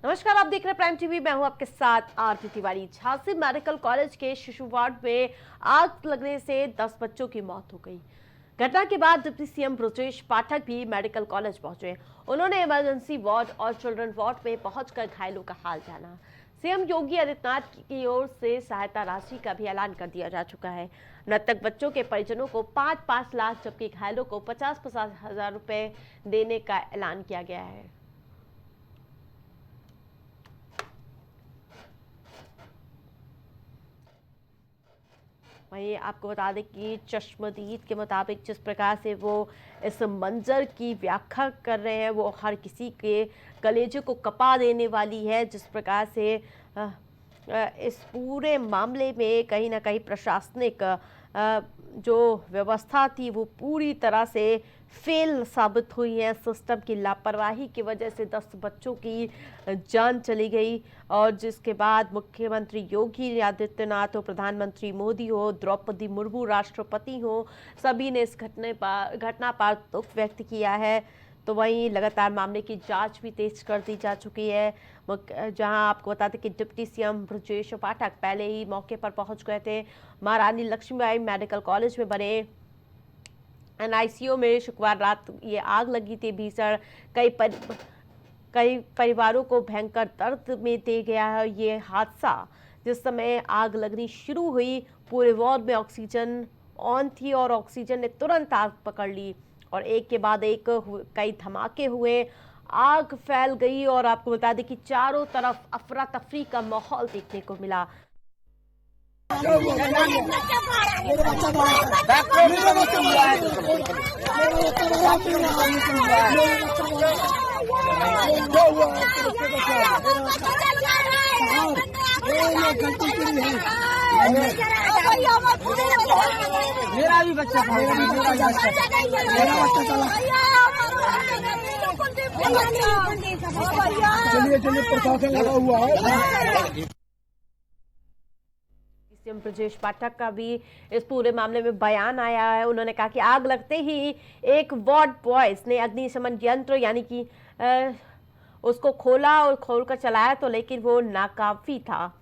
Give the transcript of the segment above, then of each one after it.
नमस्कार, आप देख रहे हैं प्राइम टीवी। मैं हूं आपके साथ आरती तिवारी। झांसी मेडिकल कॉलेज के शिशु वार्ड में आग लगने से 10 बच्चों की मौत हो गई। घटना के बाद डिप्टी सीएम ब्रजेश पाठक भी मेडिकल कॉलेज पहुंचे। उन्होंने इमरजेंसी वार्ड और चिल्ड्रन वार्ड में पहुंचकर घायलों का हाल जाना। सीएम योगी आदित्यनाथ की ओर से सहायता राशि का भी ऐलान कर दिया जा चुका है। मृतक बच्चों के परिजनों को 5-5 लाख, जबकि घायलों को 50-50 हजार रुपए देने का ऐलान किया गया है। वहीं आपको बता दें कि चश्मदीद के मुताबिक जिस प्रकार से वो इस मंजर की व्याख्या कर रहे हैं, वो हर किसी के कलेजे को कपा देने वाली है। जिस प्रकार से इस पूरे मामले में कहीं ना कहीं प्रशासनिक जो व्यवस्था थी वो पूरी तरह से फेल साबित हुई है। सिस्टम की लापरवाही की वजह से 10 बच्चों की जान चली गई, और जिसके बाद मुख्यमंत्री योगी आदित्यनाथ हो, प्रधानमंत्री मोदी हो, द्रौपदी मुर्मू राष्ट्रपति हो, सभी ने इस घटना पर दुख व्यक्त किया है। तो वहीं लगातार मामले की जांच भी तेज कर दी जा चुकी है। जहां आपको बता दें कि डिप्टी सीएम ब्रजेश पाठक पहले ही मौके पर पहुंच गए थे। महारानी लक्ष्मीबाई मेडिकल कॉलेज में बने एनआईसीयू में शुक्रवार रात ये आग लगी थी। भीषण कई परिवारों को भयंकर दर्द में दे गया है ये हादसा। जिस समय आग लगनी शुरू हुई, पूरे वार्ड में ऑक्सीजन ऑन थी और ऑक्सीजन ने तुरंत आग पकड़ ली और एक के बाद एक कई धमाके हुए, आग फैल गई। और आपको बता दें कि चारों तरफ अफरा तफरी का माहौल देखने को मिला। मेरा भी बच्चा था, चलिए प्रशासन लगा हुआ है। सीएम ब्रजेश पाठक का भी इस पूरे मामले में बयान आया है। उन्होंने कहा कि आग लगते ही एक वार्ड बॉयज ने अग्निशमन यंत्र यानी कि उसको खोला और खोलकर चलाया, तो लेकिन वो नाकाफी था।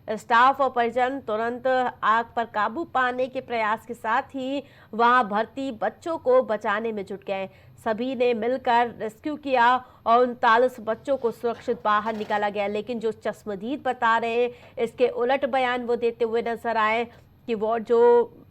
स्टाफ और परिजन तुरंत आग पर काबू पाने के प्रयास के साथ ही वहां भर्ती बच्चों को बचाने में जुट गए। सभी ने मिलकर रेस्क्यू किया और 39 बच्चों को सुरक्षित बाहर निकाला गया। लेकिन जो चश्मदीद बता रहे हैं, इसके उलट बयान वो देते हुए नजर आए कि वो जो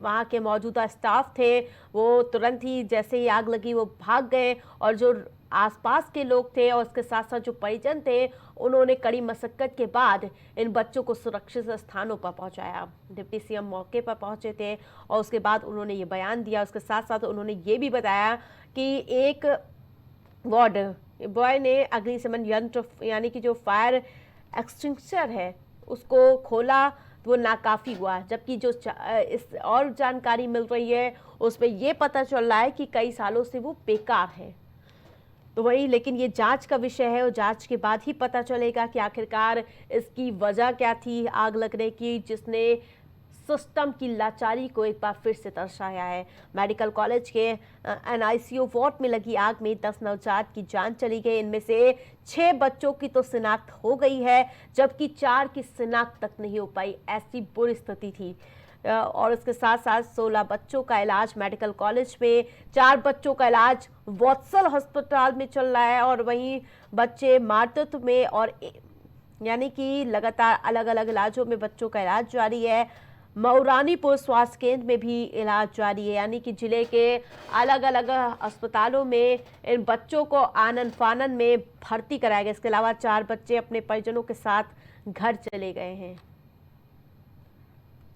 वहाँ के मौजूदा स्टाफ थे वो तुरंत ही जैसे ही आग लगी वो भाग गए, और जो आसपास के लोग थे और उसके साथ साथ जो परिजन थे, उन्होंने कड़ी मशक्कत के बाद इन बच्चों को सुरक्षित स्थानों पर पहुंचाया। डिप्टी सीएम मौके पर पहुंचे थे और उसके बाद उन्होंने ये बयान दिया। उसके साथ साथ उन्होंने ये भी बताया कि एक वार्ड बॉय ने अग्निशमन यंत्र यानी कि जो फायर एक्सटिंग्विशर है उसको खोला, तो वो नाकाफी हुआ। जबकि जो इस और जानकारी मिल रही है उसमें ये पता चल रहा है कि कई सालों से वो बेकार है। तो वही, लेकिन ये जांच का विषय है और जांच के बाद ही पता चलेगा कि आखिरकार इसकी वजह क्या थी आग लगने की, जिसने सिस्टम की लाचारी को एक बार फिर से दर्शाया है। मेडिकल कॉलेज के एनआईसीयू वार्ड में लगी आग में 10 नवजात की जान चली गई। इनमें से 6 बच्चों की तो शिनाख्त हो गई है, जबकि 4 की शिनाख्त तक नहीं हो पाई। ऐसी बुरी स्थिति थी। और इसके साथ साथ 16 बच्चों का इलाज मेडिकल कॉलेज में, 4 बच्चों का इलाज वत्सल अस्पताल में चल रहा है, और वहीं बच्चे मातृत्व में और यानी कि लगातार अलग अलग इलाजों में बच्चों का इलाज जारी है। मऊरानीपुर स्वास्थ्य केंद्र में भी इलाज जारी है, यानी कि जिले के अलग अलग अस्पतालों में इन बच्चों को आनन फानन में भर्ती कराया गया। इसके अलावा 4 बच्चे अपने परिजनों के साथ घर चले गए हैं।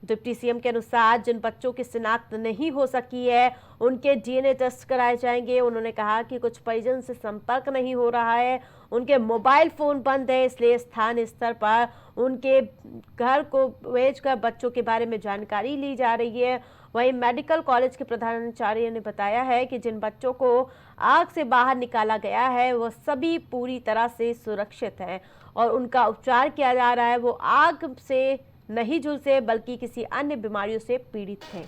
डिप्टी सीएम के अनुसार जिन बच्चों की शिनाख्त नहीं हो सकी है उनके डीएनए टेस्ट कराए जाएंगे। उन्होंने कहा कि कुछ परिजन से संपर्क नहीं हो रहा है, उनके मोबाइल फोन बंद है, इसलिए स्थानीय स्तर पर उनके घर को भेजकर बच्चों के बारे में जानकारी ली जा रही है। वहीं मेडिकल कॉलेज के प्रधानाचार्य ने बताया है कि जिन बच्चों को आग से बाहर निकाला गया है वो सभी पूरी तरह से सुरक्षित हैं और उनका उपचार किया जा रहा है। वो आग से नहीं झुलसे बल्कि किसी अन्य बीमारियों से पीड़ित थे।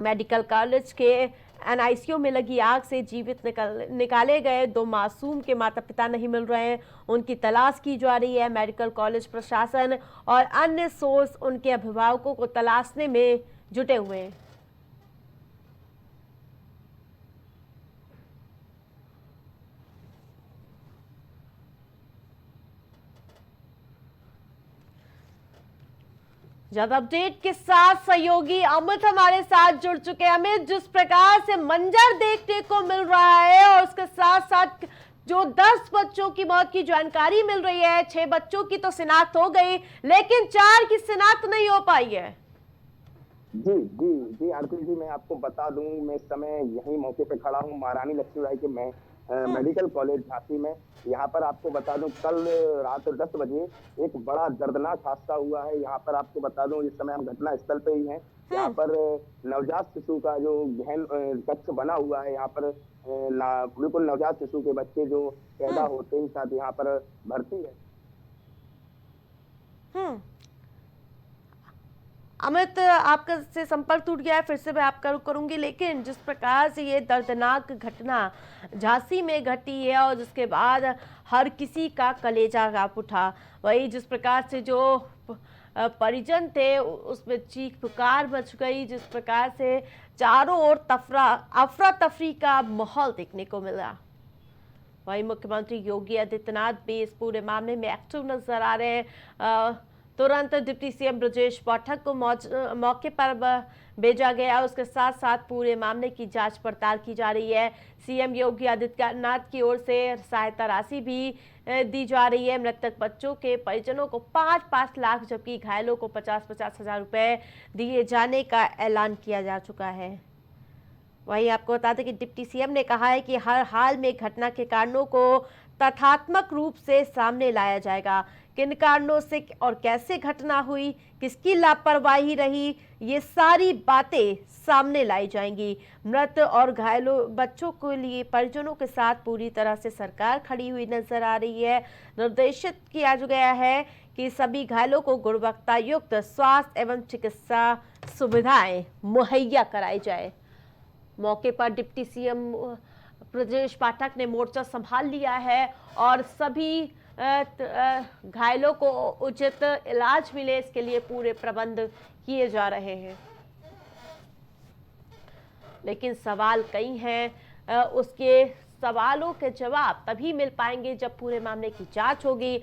मेडिकल कॉलेज के एनआईसीयू में लगी आग से जीवित निकाले गए 2 मासूम के माता पिता नहीं मिल रहे हैं। उनकी तलाश की जा रही है। मेडिकल कॉलेज प्रशासन और अन्य सोर्स उनके अभिभावकों को तलाशने में जुटे हुए हैं। ज्यादा अपडेट के साथ सहयोगी अमित हमारे साथ जुड़ चुके हैं। अमित, जिस प्रकार से मंजर देखने को मिल रहा है और उसके साथ साथ जो 10 बच्चों की मौत की जानकारी मिल रही है, 6 बच्चों की तो शिनाख्त हो गई, लेकिन 4 की शिनाख्त नहीं हो पाई है। जी जी जी आरती जी, मैं आपको बता दूं, मैं इस समय यहीं मौके पे खड़ा हूं, महारानी लक्ष्मीबाई के मैं मेडिकल कॉलेज झांसी में। यहाँ पर आपको बता दूं, कल रात 10 बजे एक बड़ा दर्दनाक हादसा हुआ है। यहाँ पर आपको बता दूं, इस समय हम घटना स्थल पे ही हैं। यहाँ पर नवजात शिशु का जो गहन कक्ष बना हुआ है, यहाँ पर बिल्कुल नवजात शिशु के बच्चे जो पैदा होते ही साथ यहाँ पर भर्ती है। अमित, आपका से संपर्क टूट गया है, फिर से मैं आपका रुख करूंगी, लेकिन जिस प्रकार से ये दर्दनाक घटना झांसी में घटी है और जिसके बाद हर किसी का कलेजा कांप उठा, वही जिस प्रकार से जो परिजन थे उसमें चीख पुकार मच गई, जिस प्रकार से चारों ओर अफरा तफरी का माहौल देखने को मिला। वही मुख्यमंत्री योगी आदित्यनाथ भी इस पूरे मामले में एक्टिव नजर आ रहे हैं। तुरंत डिप्टी सीएम ब्रजेश पाठक को मौके पर भेजा गया। उसके साथ साथ पूरे मामले की जांच पड़ताल की जा रही है। सीएम योगी आदित्यनाथ की ओर से सहायता राशि भी दी जा रही है। मृतक बच्चों के परिजनों को 5-5 लाख जबकि घायलों को 50-50 हजार रुपए दिए जाने का ऐलान किया जा चुका है। वहीं आपको बता दें कि डिप्टी सीएम ने कहा है कि हर हाल में घटना के कारणों को तथ्यात्मक रूप से सामने लाया जाएगा। किन कारणों से और कैसे घटना हुई, किसकी लापरवाही रही, ये सारी बातें सामने लाई जाएंगी। मृत और घायलों बच्चों के लिए परिजनों के साथ पूरी तरह से सरकार खड़ी हुई नजर आ रही है। निर्देशित किया गया है कि सभी घायलों को गुणवत्ता युक्त स्वास्थ्य एवं चिकित्सा सुविधाएं मुहैया कराई जाए। मौके पर डिप्टी सीएम ब्रजेश पाठक ने मोर्चा संभाल लिया है और सभी घायलों को उचित इलाज मिले, इसके लिए पूरे प्रबंध किए जा रहे हैं। लेकिन सवाल कई हैं, उसके सवालों के जवाब तभी मिल पाएंगे जब पूरे मामले की जांच होगी।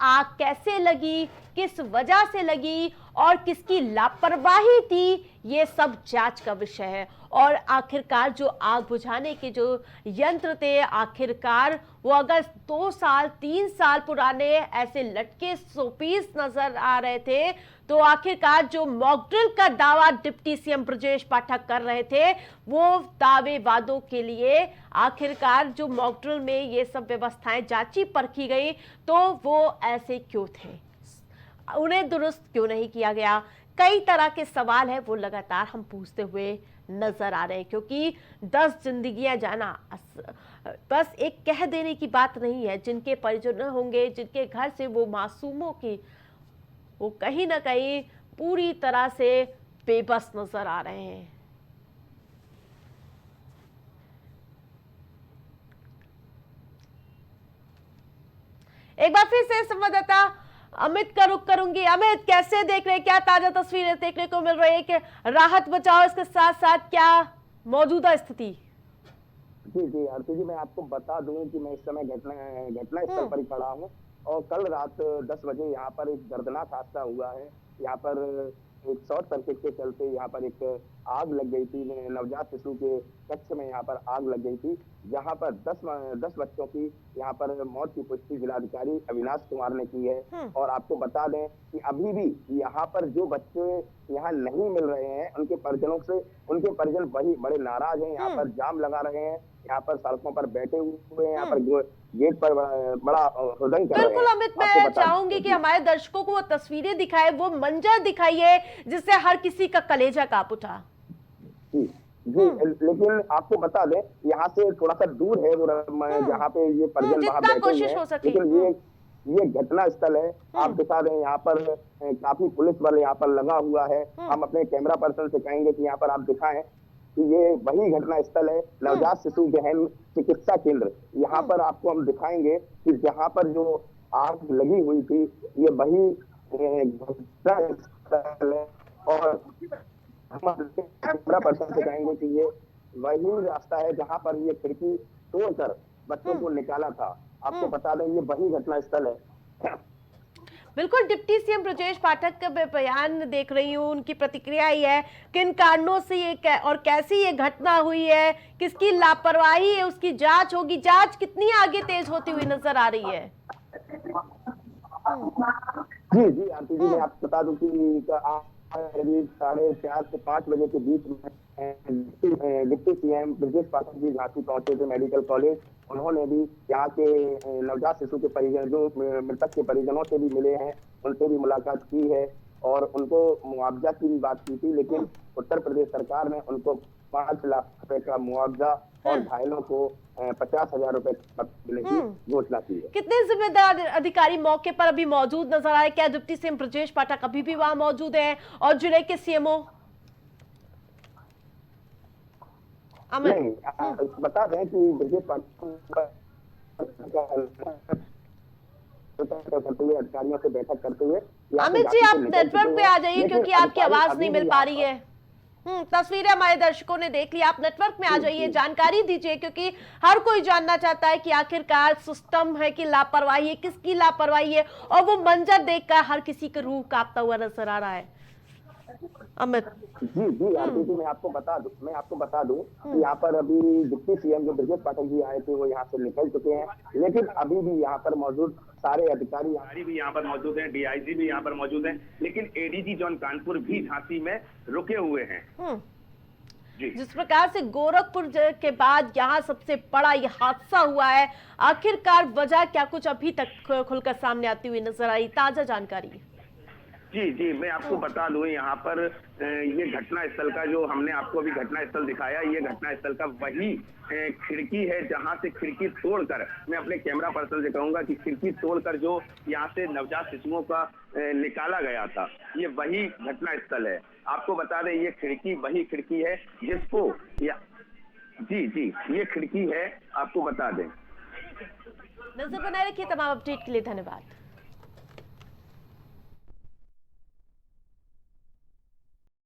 आग कैसे लगी, किस वजह से लगी और किसकी लापरवाही थी, ये सब जांच का विषय है। और आखिरकार जो आग बुझाने के जो यंत्र थे, आखिरकार वो अगर 2 साल 3 साल पुराने ऐसे लटके शोपीस नजर आ रहे थे, तो आखिरकार जो मॉकड्रिल का दावा डिप्टी सीएम ब्रजेश पाठक कर रहे थे, वो दावे वादों के लिए आखिरकार जो मॉकड्रिल में ये सब व्यवस्थाएं जांची परखी गई, तो वो ऐसे क्यों थे, उन्हें दुरुस्त क्यों नहीं किया गया। कई तरह के सवाल है वो लगातार हम पूछते हुए नजर आ रहे हैं, क्योंकि 10 जिंदगियां जाना बस एक कह देने की बात नहीं है। जिनके परिजन होंगे, जिनके घर से वो मासूमों की, वो कहीं ना कहीं पूरी तरह से बेबस नजर आ रहे हैं। एक बार फिर से संवाददाता अमित का रुख करूंगी। अमित, कैसे देख रहे हैं, क्या ताजा तस्वीरें देखने को मिल रही है कि राहत बचाव, इसके साथ साथ क्या मौजूदा स्थिति? जी जी आरती जी, मैं आपको बता दूं कि मैं इस समय घटना स्थल पर ही खड़ा हूं और कल रात 10 बजे यहाँ पर एक दर्दनाक हादसा हुआ है। यहाँ पर एक शॉर्ट सर्किट के चलते यहाँ पर एक आग लग गई थी। नवजात शिशु के कक्ष में यहाँ पर आग लग गई थी, जहाँ पर 10 बच्चों की यहाँ पर मौत की पुष्टि जिलाधिकारी अविनाश कुमार ने की है। और आपको बता दें कि अभी भी यहाँ पर जो बच्चे यहाँ नहीं मिल रहे हैं, उनके परिजनों से, उनके परिजन वही बड़े नाराज हैं। यहाँ पर जाम लगा रहे हैं, यहाँ पर सड़कों पर बैठे हुए हैं, यहाँ पर गेट पर बड़ा हुड़दंग कर रहे हैं। बिल्कुल अमित, मैं चाहूंगी कि हमारे दर्शकों को वो तस्वीरें दिखाए, वो मंजर दिखाइए जिससे हर किसी का कलेजा कांप उठा। जी जी, लेकिन आपको बता दें यहाँ से थोड़ा सा दूर है वो जहाँ पे ये परिजन वहाँ बैठे हुए हैं, लेकिन ये घटना स्थल है। आप दिखा रहे हैं यहाँ पर काफी पुलिस बल यहाँ पर लगा हुआ है। हम अपने कैमरा पर्सन से कहेंगे कि यहाँ पर आप दिखाएं कि ये वही घटना स्थल है, नवजात शिशु गहन चिकित्सा केंद्र। यहाँ पर आपको हम दिखाएंगे कि जहाँ पर जो आग लगी हुई थी, ये वही घटना स्थल है। और हम कैमरा पर्सन से कहेंगे कि ये वही रास्ता है जहाँ पर ये खिड़की तोड़कर बच्चों को निकाला था। आपको बता दें, ये वही घटना स्थल है। बिल्कुल, डिप्टी सीएम ब्रजेश पाठक का बयान देख रही हूँ, उनकी प्रतिक्रिया ही है, किन कारणों से ये और कैसी ये घटना हुई है, किसकी लापरवाही है, उसकी जांच होगी। जांच कितनी आगे तेज होती हुई नजर आ रही है? जी जी आरती जी, मैं आपको बता दूं कि करीब 4:30 से 5 बजे के बीच में डिप्टी सीएम ब्रजेश पाठक जी झांसी पहुंचे थे मेडिकल कॉलेज। उन्होंने भी यहाँ के नवजात शिशु के परिजन, जो मृतक के परिजनों से भी मिले हैं, उनसे भी मुलाकात की है और उनको मुआवजा की भी बात की थी। लेकिन उत्तर प्रदेश सरकार ने उनको 5 लाख रुपए का मुआवजा और घायलों को 50,000 रुपए मिलने की घोषणा की है। कितने जिम्मेदार अधिकारी मौके पर अभी मौजूद नजर आए? क्या डिप्टी सीएम ब्रजेश पाठक अभी भी वहां मौजूद हैं और जिले के सीएमओ? नहीं, बता दें कि ब्रजेश पाठक अधिकारियों से बैठक करते हुए, अमित जी आप नेटवर्क पे आ जाइए क्योंकि आपकी आवाज नहीं मिल पा रही है। तस्वीरें हमारे दर्शकों ने देख ली, आप नेटवर्क में आ जाइए, जानकारी दीजिए, क्योंकि हर कोई जानना चाहता है कि आखिरकार सिस्टम है कि लापरवाही है, किसकी लापरवाही है, और वो मंजर देखकर हर किसी का रूह कांपता हुआ नजर आ रहा है। अमित जी जी आरती जी, मैं आपको बता दूं कि यहाँ पर अभी डिप्टी सीएम जो ब्रजेश पाठक जी आए थे वो यहाँ से निकल चुके हैं, लेकिन अभी भी यहाँ पर मौजूद सारे अधिकारी भी यहाँ पर मौजूद हैं, डीआईजी भी यहाँ पर मौजूद हैं, लेकिन एडीजी जॉन कानपुर भी झांसी में रुके हुए हैं। जिस प्रकार से गोरखपुर के बाद यहाँ सबसे बड़ा ये हादसा हुआ है, आखिरकार वजह क्या, कुछ अभी तक खुलकर सामने आती हुई नजर आई? ताजा जानकारी। जी जी, मैं आपको बता दूं, यहाँ पर ये घटना स्थल का जो हमने आपको अभी घटना स्थल दिखाया, ये घटना स्थल का वही खिड़की है जहां से खिड़की तोड़कर, मैं अपने कैमरा पर्सन से कहूंगा कि खिड़की तोड़कर जो यहाँ से नवजात शिशुओं का निकाला गया था, ये वही घटना स्थल है। आपको बता दें, ये खिड़की वही खिड़की है जिसको जी जी, ये खिड़की है, आपको बता दें। नजर बनाए रखिए, तमाम अपडेट के लिए धन्यवाद।